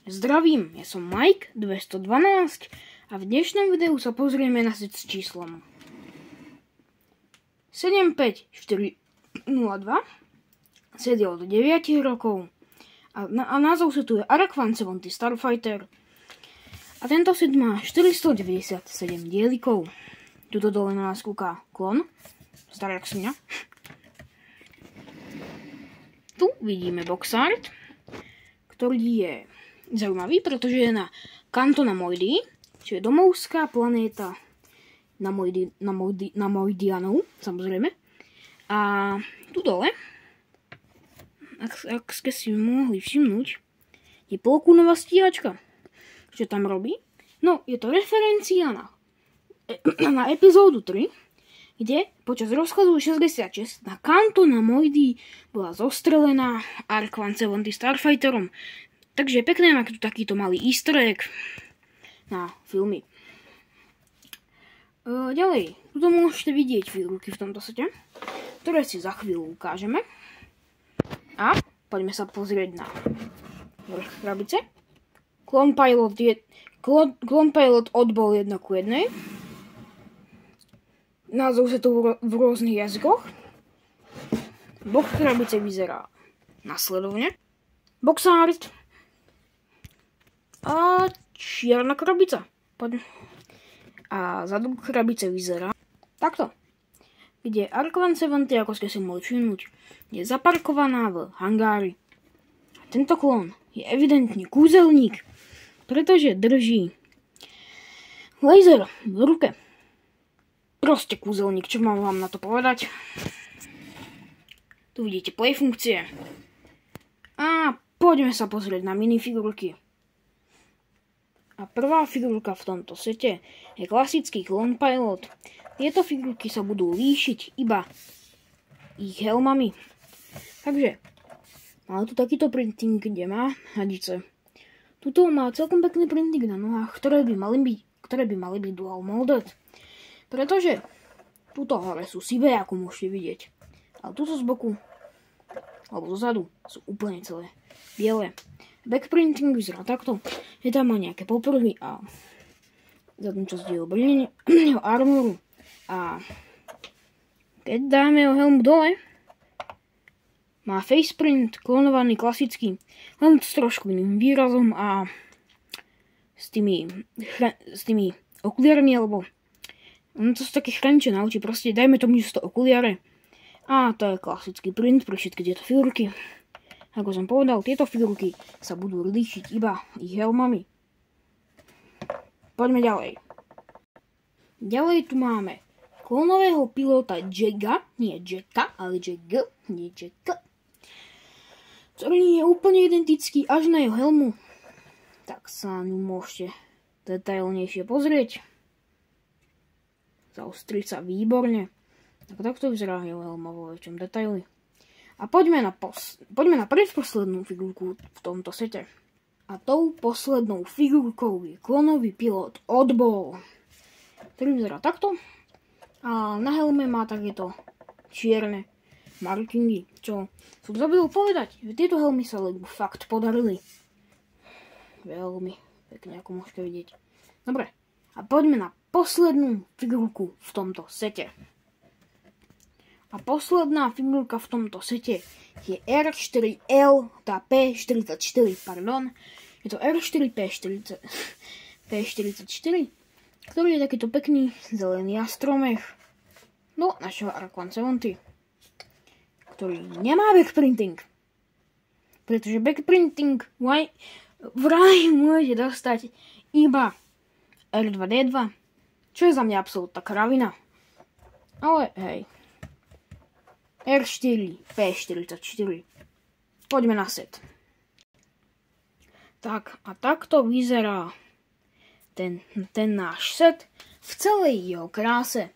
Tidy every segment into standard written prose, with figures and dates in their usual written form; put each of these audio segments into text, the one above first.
Zdravím, ja som Mike 212 a v dnešnom videu sa pozrieme na set s číslom 75402, set je od 9 rokov a názov setu je Ark 170 Starfighter a tento set má 497 dielikov. Tuto dole na nás kúka klon, starý jak sviňa. Tu vidíme box art, ktorý je zaujímavý, pretože je na Kanto Nemoidy, čo je domovská planéta Nemoidianov, samozrejme. A tu dole, ak ste si mohli všimnúť, je polokúnová stíhačka. Čo tam robí? No, je to referencia na epizódu 3, kde počas rozchodu 66 na Kanto Nemoidy bola zostrelená Ark 170 Starfighterom. Takže je pekné mať tu takýto malý easter egg na filmy. Ďalej, tu môžete vidieť figurky v tomto sete, ktoré si za chvíľu ukážeme. A poďme sa pozrieť na vrch krabice. Clone Pilot oddbol 1:1. Názov sa tu v rôznych jazykoch. Boh krabice vyzerá nasledovne. Box art a čierna krabica. A zadu krabice vyzerá takto. Kde Ark 170, ako ste si mohli všimnúť, je zaparkovaná v hangári. A tento klon je evidentne kúzelník, pretože drží laser v ruke. Proste kúzelník, čo mám vám na to povedať. Tu vidíte play funkcie. A poďme sa pozrieť na minifigurky. A prvá figurka v tomto sete je klasický Clone Pilot. Tieto figurky sa budú líšiť iba ich helmami. Takže máme tu takýto printing, kde má hadice. Tuto má celkom pekný printing na nohách, ktoré by mali byť dual molded. Pretože tuto hore sú sivé, ako môžete vidieť. Ale tuto z boku, alebo zozadu, sú úplne celé biele. Backprinting vyzerá takto. Je tam aj nejaké poprvy a zadnú časť jeho brnenia, jeho armoru. A keď dáme jeho helmu dole, má faceprint klonovaný klasický, len s trošku iným výrazom a s tými okuliarmi, alebo to sú také chranče na oči, proste dajme tomu, že sú to okuliare. A to je klasický print pre všetky tieto figurky. Ako som povedal, tieto figurky sa budú líšiť iba ich helmami. Poďme ďalej. Ďalej tu máme klonového pilota Jacka, nie Jacka, ale Jacka, nie Jacka, ktorý je úplne identický až na jeho helmu. Tak sa ňu môžete detailnejšie pozrieť. Zaostriť sa výborne. Tak takto vyzerá jeho helma vo väčšom detaili. A poďme na predposlednú figurku v tomto sete. A tou poslednou figurkou je klonový pilot Oddball, ktorý vyzerá takto. A na helme má takéto čierne markingy, čo som zabudol povedať, že tieto helmy sa Legu fakt podarili. Veľmi pekne, ako môžete vidieť. Dobre, a poďme na poslednú figurku v tomto sete. A posledná figurka v tomto sete je R4L, tá P44, pardon. Je to P44, ktorý je takýto pekný zelený astromech do našeho Ark 170, ktorý nemá backprinting. Pretože backprinting vraj môže dostať iba R2D2, čo je za mňa absolútna kravina. Ale hej. R4, P44. Poďme na set. Tak a takto vyzerá ten náš set v celej jeho kráse.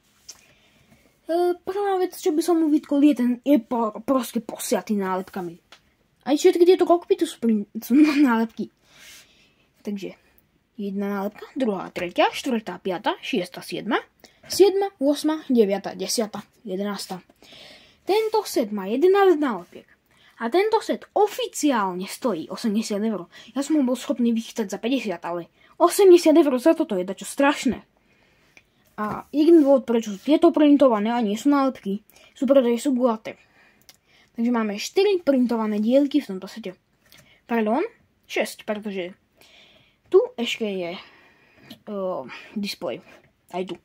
Prvá vec, čo by som mu vytkol, je proste posiatý nálepkami. Aj všetky tieto kokpity sú nálepky. Takže jedna nálepka, druhá, tretia, štvrtá, piata, šiesta, siedma, 8, 9, 10, 11. Tento set má 11 nálepiek. A tento set oficiálne stojí 80 eur. Ja som ho bol schopný vychytať za 50, ale 80 eur za toto je dačo strašné. A jediný dôvod, prečo sú tieto printované a nie sú nálepky, sú pretože sú gulaté. Takže máme 4 printované dielky v tomto sete. Pardon, 6, pretože tu ešte je displej. Aj tu.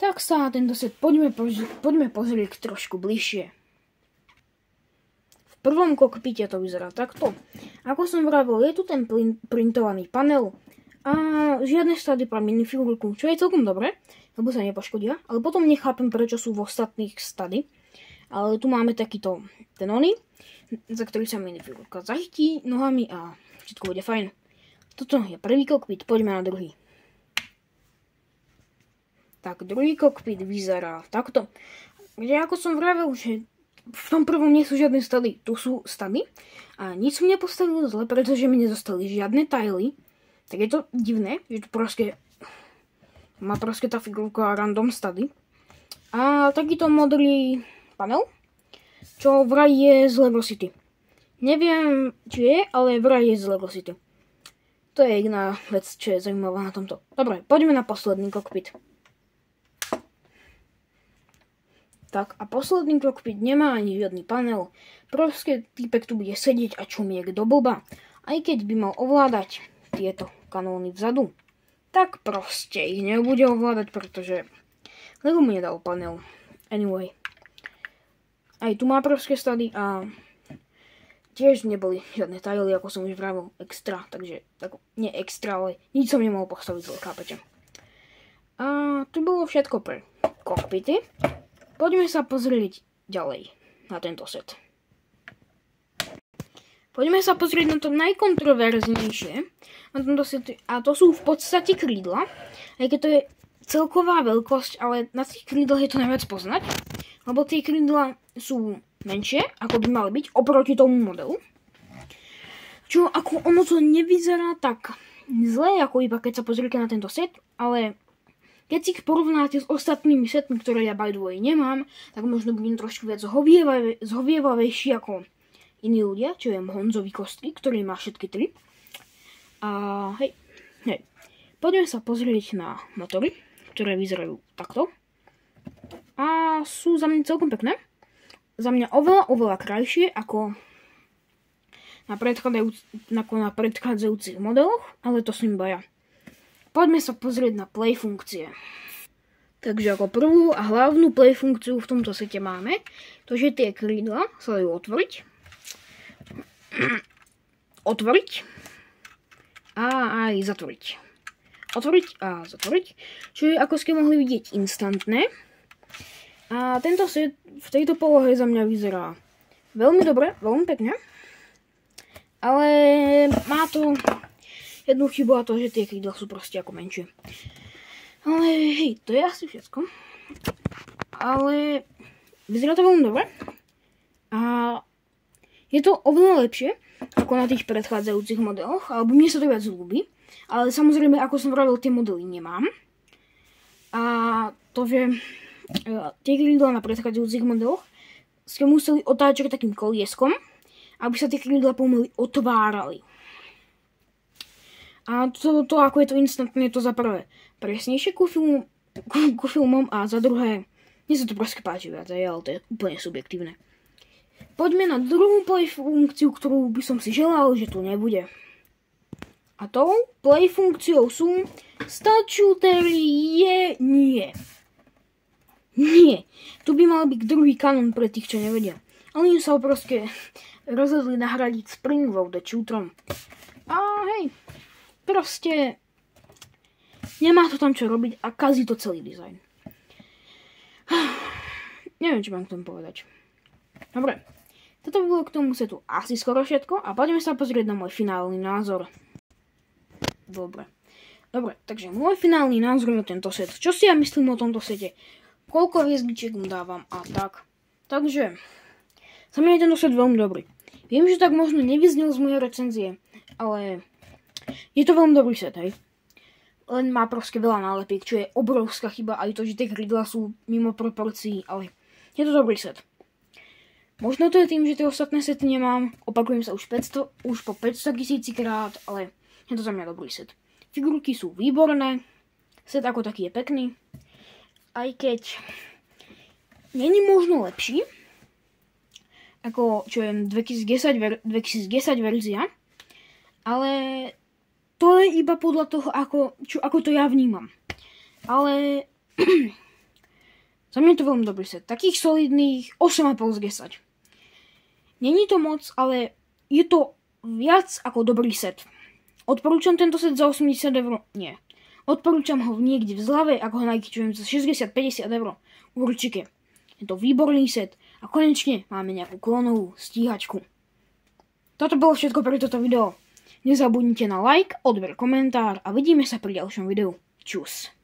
Tak sa tento set poďme pozrieť trošku bližšie. V prvom kokpite to vyzerá takto. Ako som vravil, je tu ten printovaný panel a žiadne stady pre minifigurku, čo je celkom dobre, lebo sa nepoškodia, ale potom nechápem, prečo sú v ostatných stady. Ale tu máme takýto ten oný, za ktorý sa minifigurka zachytí nohami a všetko bude fajn. Toto je prvý kokpit, poďme na druhý. Tak druhý kokpit vyzerá takto. Kde ako som vravel, že v tom prvom nie sú žiadne stady. Tu sú stady a nič som nepostavil zle, pretože mi nezostali žiadne tajly. Tak je to divné, že tu proste má proste tá figurka random stady. A takýto modrý panel, čo vraj je z Lego City. Neviem, či je, ale vraj je z Lego City. To je jediná vec, čo je zaujímavá na tomto. Dobre, poďme na posledný kokpit. Tak a posledný kokpit nemá ani žiadny panel. Proste týpek tu bude sedieť a čumiek do blba. Aj keď by mal ovládať tieto kanóny vzadu, tak proste ich nebude ovládať, pretože Lego mu nedal panel. Anyway. Aj tu má proste stady a tiež neboli žiadne tajly, ako som už vravil, extra. Takže, tak, nie extra, ale nič som nemohol postaviť zle, chápete. A tu bolo všetko pre kokpity. Poďme sa pozrieť ďalej na tento set. Poďme sa pozrieť na to najkontroverznejšie na tomto sete, a to sú v podstate krídla. Aj keď to je celková veľkosť, ale na tých krídlach je to najviac poznať, lebo tie krídla sú menšie, ako by mali byť, oproti tomu modelu. Čo ako ono to nevyzerá tak zle, ako iba keď sa pozriete na tento set, ale keď si ich porovnáte s ostatnými setmi, ktoré ja by the way nemám, tak možno budem trošku viac zhovievavejší ako iní ľudia, čo je Honzovi kostky, ktorý má všetky 3. A hej. Poďme sa pozrieť na motory, ktoré vyzerajú takto. A sú za mňa celkom pekné. Za mňa oveľa krajšie ako na predchádzajúcich modeloch, ale to som iba ja. Poďme sa pozrieť na play funkcie. Takže ako prvú a hlavnú play funkciu v tomto sete máme to, že tie krídla sa dajú otvoriť a aj zatvoriť. Otvoriť a zatvoriť, čo je, ako ste mohli vidieť, instantné. A tento set v tejto polohe za mňa vyzerá veľmi dobre, veľmi pekne. Ale má to jednu chybu, a to, že tie krídla sú proste ako menšie. Ale hej, to je asi všetko. Ale vyzerá to veľmi dobre. A je to oveľa lepšie ako na tých predchádzajúcich modeloch, alebo mne sa to viac ľúbi. Ale samozrejme, ako som vravil, tie modely nemám. A to, že tie krídla na predchádzajúcich modeloch ste museli otáčať takým kolieskom, aby sa tie krídla pomaly otvárali. A to ako je to instantné, to za prvé presnejšie ku filmom a za druhé, mne sa to proste páči viac, ale to je úplne subjektívne. Poďme na druhú play funkciu, ktorú by som si želal, že tu nebude. A tou play funkciou sú stud shootery nie. Nie. Tu by mal byť druhý kanón pre tých, čo nevedia. Ale oni sa ho proste rozhodli nahradiť Spring-Loaded shooterom. A hej, proste nemá to tam čo robiť a kazí to celý dizajn. Neviem, čo mám k tomu povedať. Dobre, toto by bolo k tomu setu asi skoro všetko a poďme sa pozrieť na môj finálny názor. Dobre, takže môj finálny názor na tento set. Čo si ja myslím o tomto sete? Koľko hviezdičiek mu dávam a tak. Takže, za mňa je tento set veľmi dobrý. Viem, že tak možno nevyznel z mojej recenzie, ale je to veľmi dobrý set, hej. Len má proste veľa nálepiek, čo je obrovská chyba, aj to, že tie krídla sú mimo proporcií, ale je to dobrý set. Možno to je tým, že tie ostatné sety nemám. Opakujem sa už po 500 000 krát, ale je to za mňa dobrý set. Figurky sú výborné. Set ako taký je pekný. Aj keď není možno lepší ako, čo je 2010 verzia, ale to je iba podľa toho, ako to ja vnímam. Ale za mňa je to veľmi dobrý set. Takých solidných 8,5 z 10. Není to moc, ale je to viac ako dobrý set. Odporúčam tento set za 80 eur? Nie. Odporúčam ho niekde v zlave, ako ho najkyčujem za 60-50 eur. Určite. Je to výborný set. A konečne máme nejakú klonovú stíhačku. Toto bolo všetko pre toto video. Nezabudnite na like, odber, komentár a vidíme sa pri ďalšom videu. Čus.